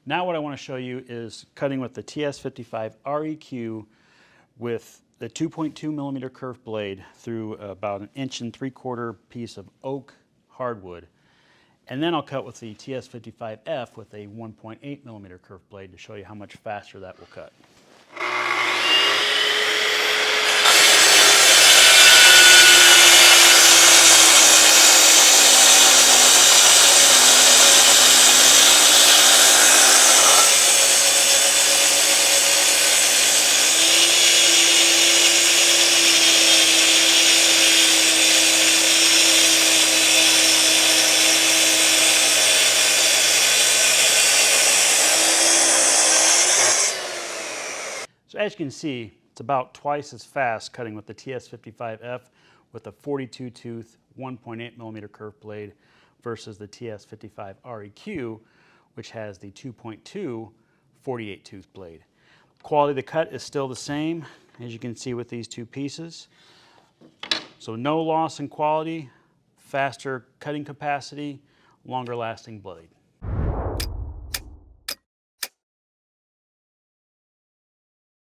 Now what I want to show you is cutting with the TS55 REQ with the 2.2 millimeter curved blade through about 1.75 inch piece of oak hardwood. And then I'll cut with the TS55F with a 1.8 millimeter curved blade to show you how much faster that will cut. So as you can see, it's about twice as fast cutting with the TS55F with a 42 tooth 1.8 millimeter curved blade versus the TS55 REQ, which has the 2.2 48 tooth blade. Quality of the cut is still the same, as you can see with these two pieces. So no loss in quality, faster cutting capacity, longer lasting blade.